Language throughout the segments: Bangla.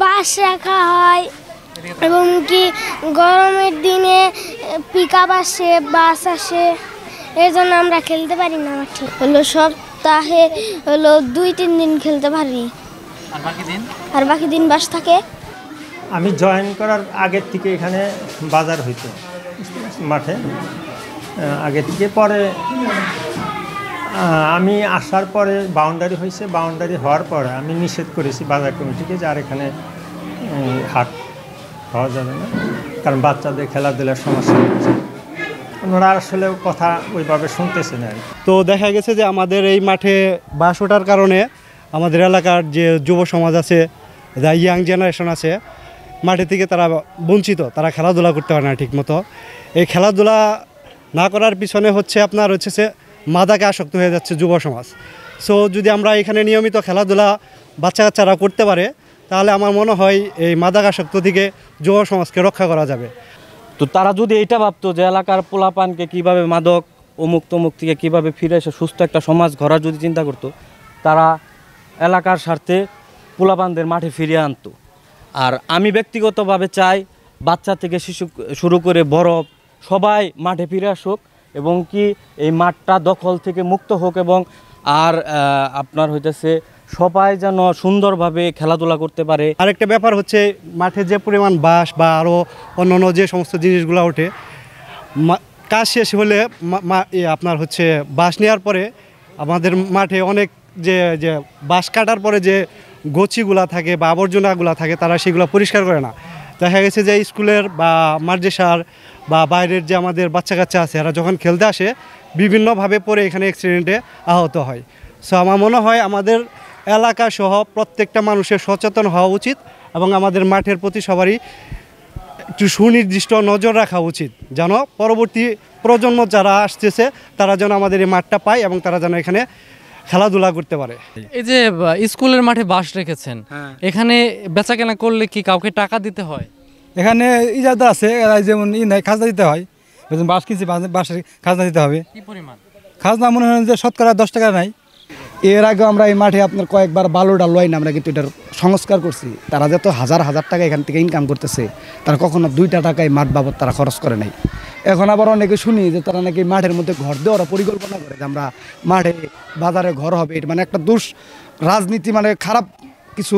বাঁশ রাখা হয় এবং কি গরমের দিনে পিকআপ আসে, বাস আসে, এর জন্য আমরা খেলতে পারি না মাঠে। সপ্তাহে 2-3 দিন খেলতে পারি, আর বাকি দিন বাস থাকে। আমি জয়েন করার আগের থেকে এখানে বাজার হইতো মাঠে, আগের থেকে। পরে আমি আসার পরে বাউন্ডারি হয়েছে, বাউন্ডারি হওয়ার পরে আমি নিষেধ করেছি বাজার কমিটিকে যে আর এখানে হাট হওয়া যাবে না, কারণ বাচ্চাদের খেলাধুলার সমস্যা হচ্ছে। ওনারা আসলে কথা ওইভাবে শুনতেছে না। তো দেখা গেছে যে আমাদের এই মাঠে বাস ওঠার কারণে আমাদের এলাকার যে যুব সমাজ আছে, যা ইয়াং জেনারেশন আছে, মাঠে থেকে তারা বঞ্চিত, তারা খেলাধুলা করতে পারে না ঠিকমতো। এই খেলাধুলা না করার পিছনে আপনার সে মাদকে আসক্ত হয়ে যাচ্ছে যুব সমাজ। সো যদি আমরা এখানে নিয়মিত খেলাধুলা বাচ্চা কাচ্চারা করতে পারে, তাহলে আমার মনে হয় এই মাদক আসক্ত থেকে যুব সমাজকে রক্ষা করা যাবে। তো তারা যদি এটা ভাবতো যে এলাকার পোলাপানকে কীভাবে মাদক অমুক তমুক থেকে কীভাবে ফিরে এসে সুস্থ একটা সমাজ গড়ার যদি চিন্তা করতো, তারা এলাকার স্বার্থে পোলাপানদের মাঠে ফিরিয়ে আনতো। আর আমি ব্যক্তিগতভাবে চাই বাচ্চা থেকে শিশু শুরু করে বড় সবাই মাঠে ফিরে আসুক এবং কি এই মাঠটা দখল থেকে মুক্ত হোক, এবং আর আপনার সবাই যেন সুন্দরভাবে খেলাধুলা করতে পারে। আরেকটা ব্যাপার মাঠে যে পরিমাণ বাঁশ বা আরও অন্যান্য যে সমস্ত জিনিসগুলো ওঠে, কাজ শেষ হলে আপনার বাঁশ নেওয়ার পরে আমাদের মাঠে অনেক যে বাঁশ কাটার পরে যে গছিগুলা থাকে বা আবর্জনাগুলা থাকে, তারা সেগুলো পরিষ্কার করে না। দেখা গেছে যে স্কুলের বা মাদ্রাসার বা বাইরের যে আমাদের বাচ্চা কাচ্চা আছে, এরা যখন খেলতে আসে বিভিন্নভাবে পরে এখানে অ্যাক্সিডেন্টে আহত হয়। সো আমার মনে হয় আমাদের এলাকা সহ প্রত্যেকটা মানুষের সচেতন হওয়া উচিত এবং আমাদের মাঠের প্রতি সবারই একটু সুনির্দিষ্ট নজর রাখা উচিত, যেন পরবর্তী প্রজন্ম যারা আসতেছে তারা যেন আমাদের এই মাঠটা পায় এবং তারা যেন এখানে খেলাধুলা করতে পারে। এই যে স্কুলের মাঠে বাঁশ রেখেছেন, এখানে বেচাকেনা করলে কি কাউকে টাকা দিতে হয়? এখানে ইজাদা আছে, যেমন নাই খাজনা দিতে হয়। বাঁশ কিনছি, বাঁশের খাজনা দিতে হবে। কি পরিমাণ খাজনা? মনে হয় যে শতকরা 10 টাকা নাই। এর আগে আমরা এই মাঠে আপনার কয়েকবার বালুটা লয় না, আমরা কিন্তু এটার সংস্কার করছি। তারা যত হাজার হাজার টাকা এখান থেকে ইনকাম করতেছে, তারা কখনো 2 টাকায় মাঠ বাবদ তারা খরচ করে নাই। এখন আবার অনেকে শুনি যে তারা নাকি মাঠের মধ্যে ঘর দেওয়ার পরিকল্পনা করে, যে আমরা মাঠে বাজারে ঘর হবে। এটা মানে একটা রাজনীতি, মানে খারাপ কিছু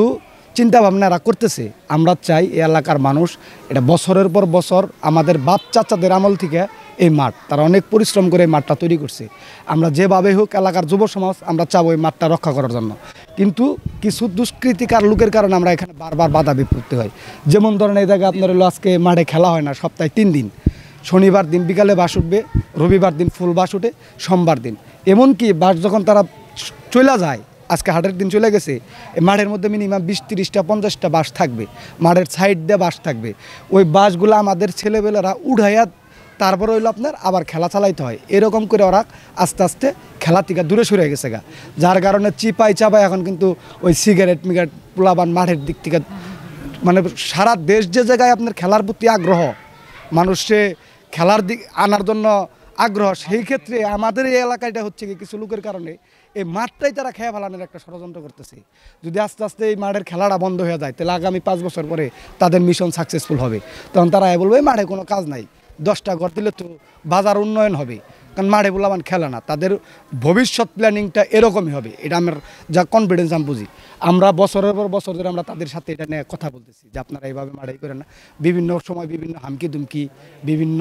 চিন্তা ভাবনা এরা করতেছে। আমরা চাই এই এলাকার মানুষ, এটা বছরের পর বছর আমাদের বাপ চাচাদের আমল থেকে এই মাঠ তারা অনেক পরিশ্রম করে এই মাঠটা তৈরি করছে। আমরা যেভাবে হোক এলাকার যুব সমাজ আমরা চাবো এই মাঠটা রক্ষা করার জন্য, কিন্তু কিছু দুষ্কৃতিকার লোকের কারণে আমরা এখানে বারবার বাধা বিপত্তি হয়। যেমন ধরেন এই জায়গায় আপনার আজকে মাঠে খেলা হয় না সপ্তাহে 3 দিন। শনিবার দিন বিকালে বাস উঠবে, রবিবার দিন ফুল বাস উঠে, সোমবার দিন। এমনকি বাস যখন তারা চলে যায়, আজকে হাটের দিন চলে গেছে, মাঠের মধ্যে মিনিমাম 20-30টা 50টা বাস থাকবে, মাঠের সাইড দিয়ে বাস থাকবে। ওই বাসগুলো আমাদের ছেলেবেলেরা উঠাইয়া তারপরে আপনার আবার খেলা চালাইতে হয়। এরকম করে ওরা আস্তে আস্তে খেলা থেকে দূরে সরে গেছে গা, যার কারণে চিপাই চাপাই এখন কিন্তু ওই সিগারেট মিগারেট পোলাবান মাঠের দিক থেকে, মানে সারা দেশ যে জায়গায় আপনার খেলার প্রতি আগ্রহ, মানুষে খেলার দিক আনার জন্য আগ্রহ, সেই ক্ষেত্রে আমাদের এই এলাকাটা কিছু লোকের কারণে এই মাঠটাই তারা খেয়ে ফেলানোর একটা ষড়যন্ত্র করতেছে। যদি আস্তে আস্তে এই মাঠের খেলাটা বন্ধ হয়ে যায়, তাহলে আগামী 5 বছর পরে তাদের মিশন সাকসেসফুল হবে। তখন তারা বলবে মাঠে কোনো কাজ নাই, 10টা ঘর দিলে তো বাজার উন্নয়ন হবে, কারণ মাঠে বললাম খেলা না। তাদের ভবিষ্যৎ প্ল্যানিংটা এরকমই হবে, এটা আমার যা কনফিডেন্স আমি বুঝি। আমরা বছরের পর বছর ধরে আমরা তাদের সাথে এটা নিয়ে কথা বলতেছি যে আপনারা এইভাবে মাঠে করেন না। বিভিন্ন সময় বিভিন্ন হামকি দুমকি, বিভিন্ন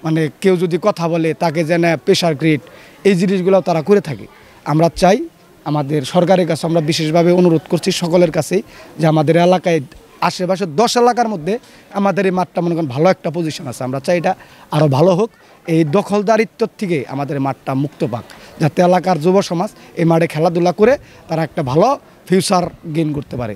মানে কেউ যদি কথা বলে তাকে যেন প্রেশার ক্রিয়েট, এই জিনিসগুলো তারা করে থাকে। আমরা চাই আমাদের সরকারের কাছে আমরা বিশেষভাবে অনুরোধ করছি সকলের কাছেই, যে আমাদের এলাকায় আশেপাশে 10 এলাকার মধ্যে আমাদের এই মাঠটা মনে করেন ভালো একটা পজিশন আছে। আমরা চাই এটা আরও ভালো হোক, এই দখলদারিত্বর থেকে আমাদের মাঠটা মুক্ত পাক, যাতে এলাকার যুব সমাজ এই মাঠে খেলাধুলা করে তারা একটা ভালো ফিউচার গেইন করতে পারে।